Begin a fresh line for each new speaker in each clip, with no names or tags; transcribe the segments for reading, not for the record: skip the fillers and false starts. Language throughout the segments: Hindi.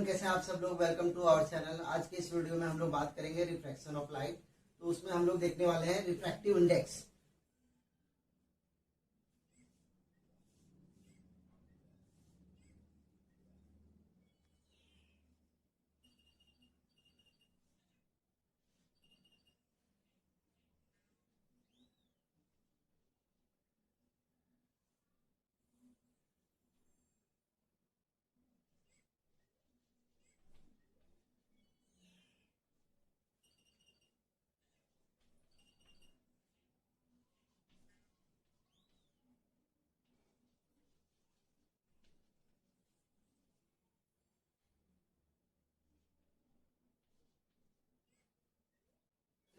कैसे हैं आप सब लोग। Welcome to our channel. आज के इस वीडियो में हम लोग बात करेंगे रिफ्रैक्शन ऑफ लाइट। तो उसमें हम लोग देखने वाले हैं रिफ्रैक्टिव इंडेक्स।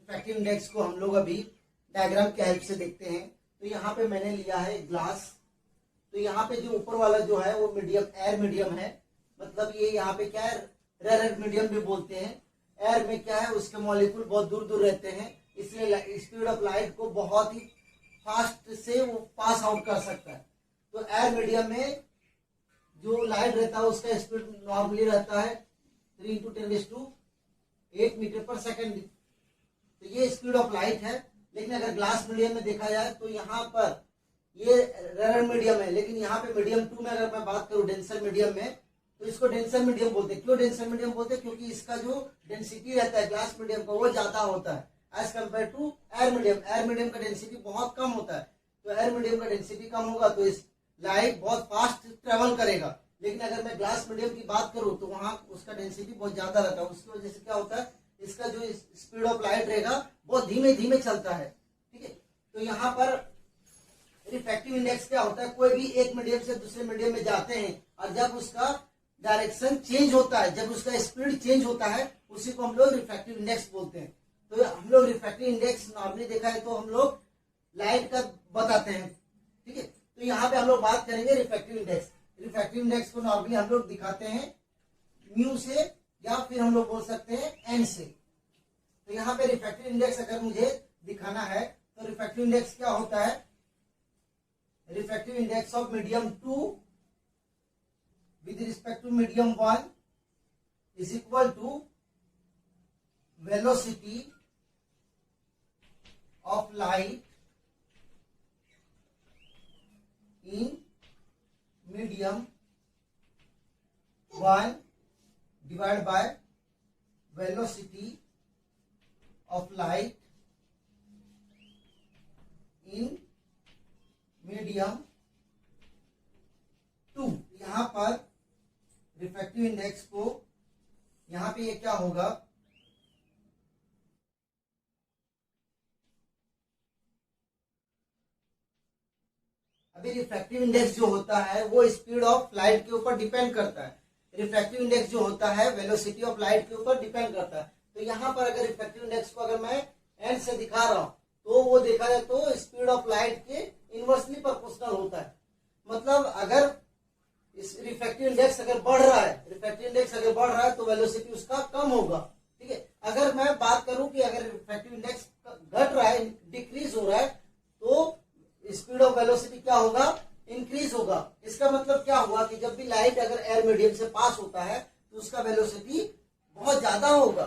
रिफ्रैक्टिव इंडेक्स को हम लोग अभी डायग्राम के हेल्प से देखते हैं। तो यहाँ पे मैंने लिया है ग्लास। तो यहाँ पे जो ऊपर वाला जो है वो मीडियम एयर मीडियम है। मतलब ये यहाँ पे क्या है, रेयर मीडियम भी बोलते हैं। एयर में क्या है, उसके मॉलिक्यूल बहुत दूर दूर रहते हैं, इसलिए स्पीड ऑफ लाइट को बहुत ही फास्ट से वो पास आउट कर सकता है। तो एयर मीडियम में जो लाइट रहता है उसका स्पीड नॉर्मली रहता है 3 × 10⁸ मीटर पर सेकेंड। तो ये स्पीड ऑफ लाइट है। लेकिन अगर ग्लास मीडियम में देखा जाए तो यहाँ पर ये रेयर मीडियम है, लेकिन यहाँ पे मीडियम 2 में अगर मैं बात करूं डेंसर मीडियम में, तो इसको डेंसर मीडियम बोलते हैं। क्यों डेंसर मीडियम बोलते हैं? क्योंकि इसका जो डेंसिटी रहता है ग्लास मीडियम का वो ज्यादा होता है as compared to air medium. Air medium का डेंसिटी बहुत कम होता है। तो एयर मीडियम का डेंसिटी कम होगा तो इस लाइट बहुत फास्ट ट्रेवल करेगा। लेकिन अगर मैं ग्लास मीडियम की बात करूं तो वहां उसका डेंसिटी बहुत ज्यादा रहता है। उसकी वजह से क्या होता है, इसका जो स्पीड ऑफ लाइट रहेगा बहुत धीमे धीमे चलता है। ठीक है। तो यहाँ पर रिफ्रैक्टिव इंडेक्स क्या होता है, कोई भी एक मीडियम से दूसरे मीडियम में जाते हैं और जब उसका डायरेक्शन चेंज होता है, जब उसका स्पीड चेंज होता है, उसी को हम लोग रिफ्रैक्टिव इंडेक्स बोलते हैं। तो हम लोग रिफ्रैक्टिव इंडेक्स नॉर्मली देखा है तो हम लोग लाइट का बताते हैं। ठीक है। तो यहाँ पे हम लोग बात करेंगे रिफ्रैक्टिव इंडेक्स। रिफ्रैक्टिव इंडेक्स को नॉर्मली हम लोग दिखाते हैं म्यू से, या फिर हम लोग बोल सकते हैं एन से। तो यहाँ पे रिफ्रैक्टिव इंडेक्स अगर मुझे दिखाना है तो रिफ्रैक्टिव इंडेक्स क्या होता है, refractive index of medium 2 with respect to medium 1 is equal to velocity of light in medium 1 divided by velocity of light in medium 2। यहां पर रिफ्रैक्टिव इंडेक्स को यहां पे ये क्या होगा, अभी रिफ्रैक्टिव इंडेक्स जो होता है वो स्पीड ऑफ लाइट के ऊपर डिपेंड करता है। रिफ्रैक्टिव इंडेक्स जो होता है वेलोसिटी ऑफ लाइट के ऊपर डिपेंड करता है। तो यहाँ पर अगर रिफ्रैक्टिव इंडेक्स को अगर मैं एन से दिखा रहा हूं तो वो देखा जाए तो स्पीड ऑफ लाइट के इनवर्सली प्रोपोर्शनल होता है। मतलब अगर इस रिफ्रैक्टिव इंडेक्स अगर बढ़ रहा है, रिफ्रैक्टिव इंडेक्स अगर बढ़ रहा है तो वेलोसिटी उसका कम होगा। ठीक है। अगर मैं बात करूं कि अगर रिफ्रैक्टिव इंडेक्स घट रहा है, डिक्रीज हो रहा है, तो स्पीड ऑफ वेलोसिटी क्या होगा, इंक्रीज होगा। इसका मतलब क्या हुआ कि जब भी लाइट अगर एयर मीडियम से पास होता है तो उसका वेलोसिटी बहुत ज्यादा होगा।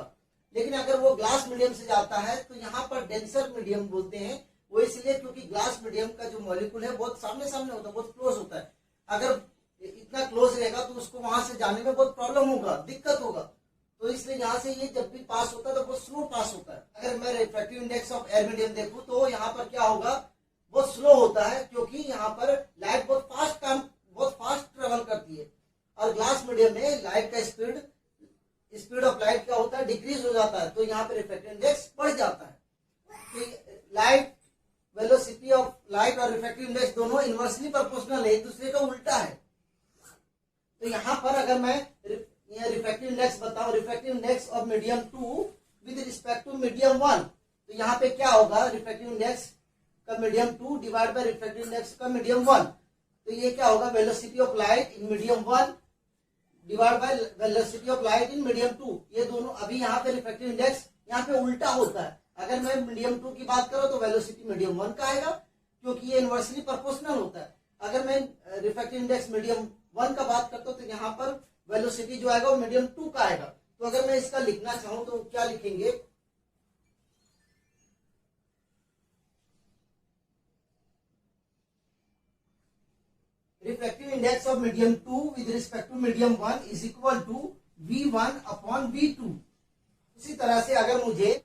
लेकिन अगर वो ग्लास मीडियम से जाता है तो यहाँ पर डेंसर मीडियम बोलते हैं। वो इसलिए क्योंकि ग्लास मीडियम का जो मॉलिक्यूल है बहुत सामने सामने होता है, बहुत क्लोज होता है। अगर इतना क्लोज रहेगा तो उसको वहां से जाने में बहुत प्रॉब्लम होगा, दिक्कत होगा। तो इसलिए यहाँ से ये जब भी पास होता है तो बहुत स्लो पास होता है। अगर मैं refractive index of air medium देखूं तो यहाँ पर क्या होगा, बहुत स्लो होता है, क्योंकि यहाँ पर लाइट बहुत फास्ट ट्रेवल करती है। और ग्लास मीडियम में लाइट का स्पीड ऑफ लाइट क्या होता है, डिक्रीज हो जाता है। तो यहाँ पे रिफ्रैक्टिव इंडेक्स बढ़ जाता है। तो लाइट वेलोसिटी ऑफ लाइट और रिफ्रैक्टिव इंडेक्स दोनों इनवर्सली प्रोपोर्शनल है, एक दूसरे का उल्टा है। तो यहाँ पर अगर मैं रिफ्रैक्टिव इंडेक्स बताऊं, refractive index of medium 2 with respect to medium 1, तो यहाँ पे क्या होगा, रिफ्रैक्टिव इंडेक्स का medium 2 divide by refractive index का मीडियम 1। तो ये क्या होगा, velocity of light in medium 1 divide by velocity of light in medium 2। ये दोनों अभी यहाँ पे रिफ्रैक्टिव इंडेक्स यहाँ पे उल्टा होता है। अगर मैं मीडियम 2 की बात करूं तो वेलोसिटी मीडियम 1 का आएगा, क्योंकि ये इनवर्सली प्रोपोर्शनल होता है। अगर मैं रिफ्रैक्टिव इंडेक्स मीडियम 1 का बात करता हूं तो यहाँ पर वेलोसिटी जो आएगा वो मीडियम 2 का आएगा। तो अगर मैं इसका लिखना चाहूं तो क्या लिखेंगे, refractive index of medium 2 with respect to medium 1 is equal to V1 upon V2। उसी तरह से अगर मुझे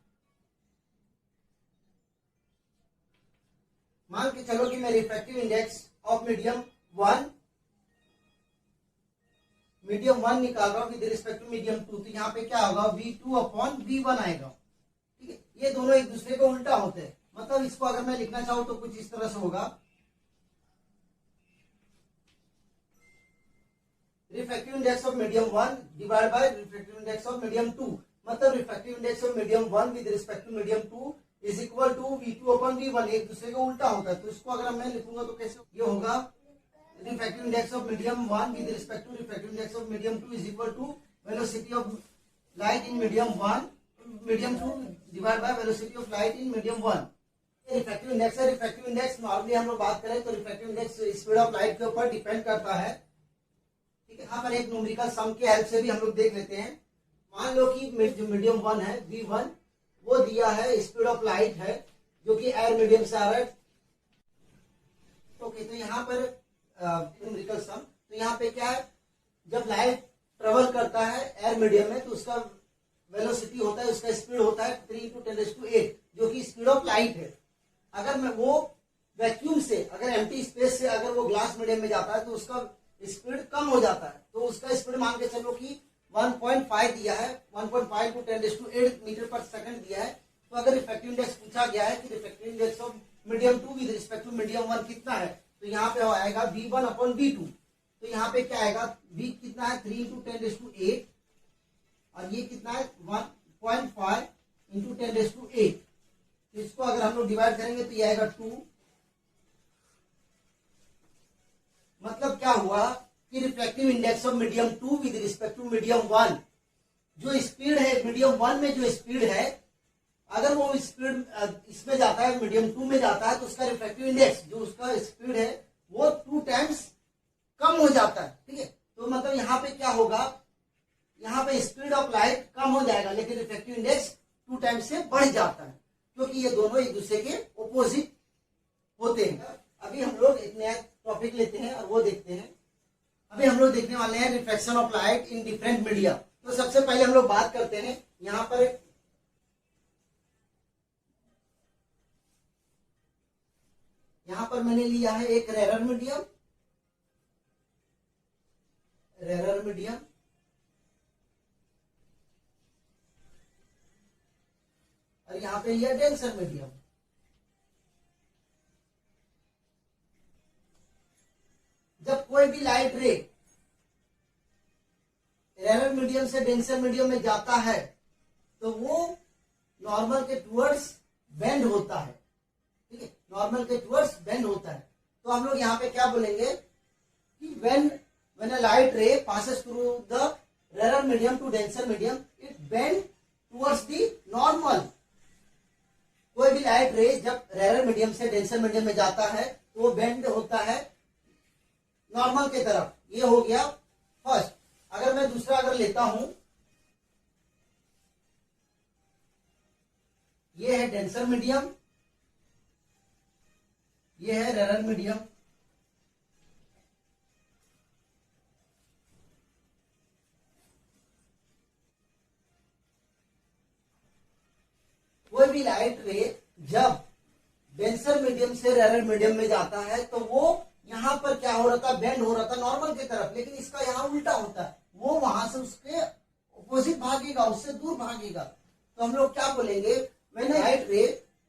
मान के चलो कि मैं रिफ्रैक्टिव इंडेक्स ऑफ मीडियम 1 निकाल रहा हूं विद रिस्पेक्ट टू मीडियम 2, तो यहाँ पे क्या होगा V2 अपॉन V1 आएगा। ठीक है, ये दोनों एक दूसरे को उल्टा होते हैं। मतलब इसको अगर मैं लिखना चाहूं तो कुछ इस तरह से होगा, refractive index of medium 1 divide by refractive index of medium 2। मतलब refractive index of medium 1 with respect to medium 2 is equal to V2 upon V1, एक दूसरे को उल्टा होता है। तो इसको अगर मैं लिखूंगा तो कैसे ये होगा, refractive index of medium 1 with respect to refractive index of medium 2 is equal to velocity of light in medium 2 divide by velocity of light in medium 1। Refractive index है। रिफ्रैक्टिव इंडेक्स नॉर्मली हम लोग बात करें तो refractive index speed of light के ऊपर डिपेंड करता है। ठीक है, यहाँ पर एक न्यूमेरिकल सम के हेल्प से भी हम लोग देख लेते हैं। मान लो कि जो मीडियम 1 है V1 वो दिया है, स्पीड ऑफ लाइट है जो कि एयर मीडियम से आ रहा है। ओके, तो यहाँ पर न्यूमेरिकल सम, तो यहाँ पे क्या है, जब लाइट ट्रेवल करता है एयर मीडियम में तो उसका वेलोसिटी होता है, उसका स्पीड होता है 3 × 10⁸ जो कि स्पीड ऑफ लाइट है। अगर मैं वो वैक्यूम से, अगर एम्प्टी स्पेस से अगर वो ग्लास मीडियम में जाता है तो उसका स्पीड कम हो जाता है। तो उसका स्पीड मान के चलो कि 1.5 दिया है, 1.5 × 10⁸ मीटर पर सेकंड दिया है। तो अगर रिफ्रैक्टिव इंडेक्स पूछा गया है कि refractive index of medium 2 with respect to medium 1 कितना है, तो यहाँ पे आएगा V1 अपॉन V2। तो यहाँ पे क्या आएगा, V कितना है 3 × 10⁸, और ये कितना है 1.5 × 10⁸। तो इसको अगर हम लोग डिवाइड करेंगे तो ये आएगा 2। मतलब क्या हुआ कि refractive index of medium 2 with respect to medium 1, जो स्पीड है मीडियम 1 में जो स्पीड है, अगर वो स्पीड इसमें जाता है मीडियम 2 में जाता है तो उसका रिफ्रैक्टिव इंडेक्स जो उसका स्पीड है वो 2 टाइम्स कम हो जाता है। ठीक है, तो मतलब यहाँ पे क्या होगा, यहाँ पे स्पीड ऑफ लाइट कम हो जाएगा लेकिन रिफ्रैक्टिव इंडेक्स 2 टाइम्स से बढ़ जाता है, क्योंकि ये दोनों एक दूसरे के ऑपोजिट होते हैं। अभी हम लोग एक नया टॉपिक लेते हैं और वो देखते हैं। अभी हम लोग देखने वाले हैं reflection of light in different media. तो सबसे पहले हम लोग बात करते हैं, यहाँ पर मैंने लिया है एक रेरर मीडियम, और यहाँ पे लिया डेंसर मीडियम। जब कोई भी लाइट रे रेरर मीडियम से डेंसर मीडियम में जाता है तो वो नॉर्मल के टुवर्ड्स बेंड होता है। ठीक है, नॉर्मल के टुवर्ड्स बेंड होता है। तो हम लोग यहाँ पे क्या बोलेंगे कि when a light ray passes through the rarer medium to denser medium, it bend towards the normal। कोई भी लाइट रे जब रेरर मीडियम से डेंसर मीडियम में जाता है तो वो बेंड होता है नॉर्मल के तरफ। ये हो गया फर्स्ट। अगर मैं दूसरा अगर लेता हूं, ये है डेंसर मीडियम, ये है रेरर मीडियम। कोई भी लाइट रे जब डेंसर मीडियम से रेरर मीडियम में जाता है तो वो यहाँ पर क्या हो रहा था, बेंड हो रहा था नॉर्मल की तरफ, लेकिन इसका यहाँ उल्टा होता है, वो वहां से उसके ऑपोजिट भागेगा, उससे दूर भागेगा। तो हम लोग क्या बोलेंगे, when a light ray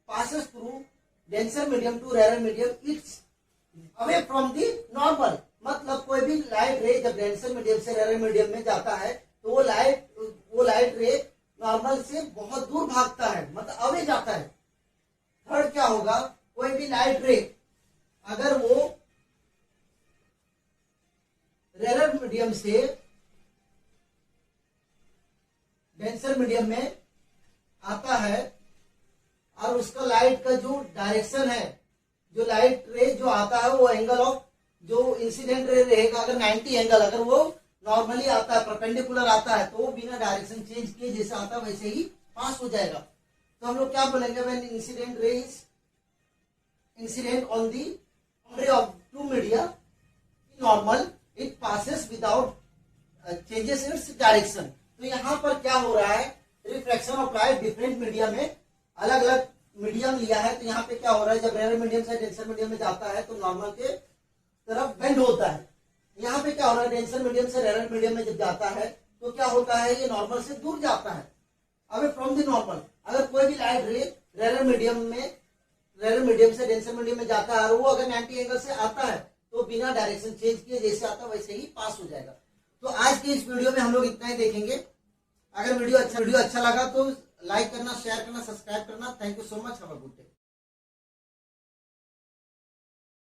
passes through denser medium to rarer medium, it's away from the normal. मतलब कोई भी लाइट रे जब डेंसर मीडियम से रेरर मीडियम में जाता है तो वो लाइट रे नॉर्मल से बहुत दूर भागता है, मतलब अवे जाता है। थर्ड क्या होगा, कोई भी लाइट रे अगर वो रेरर मीडियम से डेंसर मीडियम में आता है और उसका लाइट का जो डायरेक्शन है, जो लाइट रे जो आता है वो एंगल ऑफ जो इंसिडेंट रे रहेगा, अगर 90 एंगल, अगर वो नॉर्मली आता है, परपेंडिकुलर आता है, तो वो बिना डायरेक्शन चेंज किए जैसे आता है वैसे ही पास हो जाएगा। तो हम लोग क्या बोलेंगे, when incident ray is incident on the boundary of two media normal, it passes without changes its direction. तो यहाँ पर क्या हो रहा है, refraction of light different medium में, अलग अलग मीडियम लिया है। तो यहाँ पे क्या हो रहा है, जब रेयर मीडियम से डेंसर मीडियम में जाता है तो नॉर्मल के तरफ बेंड होता है। यहाँ पे क्या हो रहा है, डेंसर मीडियम से रेयर मीडियम में जब जाता है तो क्या होता है, ये नॉर्मल से दूर जाता है, अवे फ्रॉम द नॉर्मल। अगर कोई भी लाइट रे रेयर मीडियम से डेंसर मीडियम में जाता है और वो अगर 90 एंगल से आता है तो बिना डायरेक्शन चेंज किए जैसे आता है वैसे ही पास हो जाएगा। तो आज के इस वीडियो में हम लोग इतना ही देखेंगे। अगर वीडियो अच्छा लगा तो लाइक करना, शेयर करना, सब्सक्राइब करना। Thank you so much, have a good day.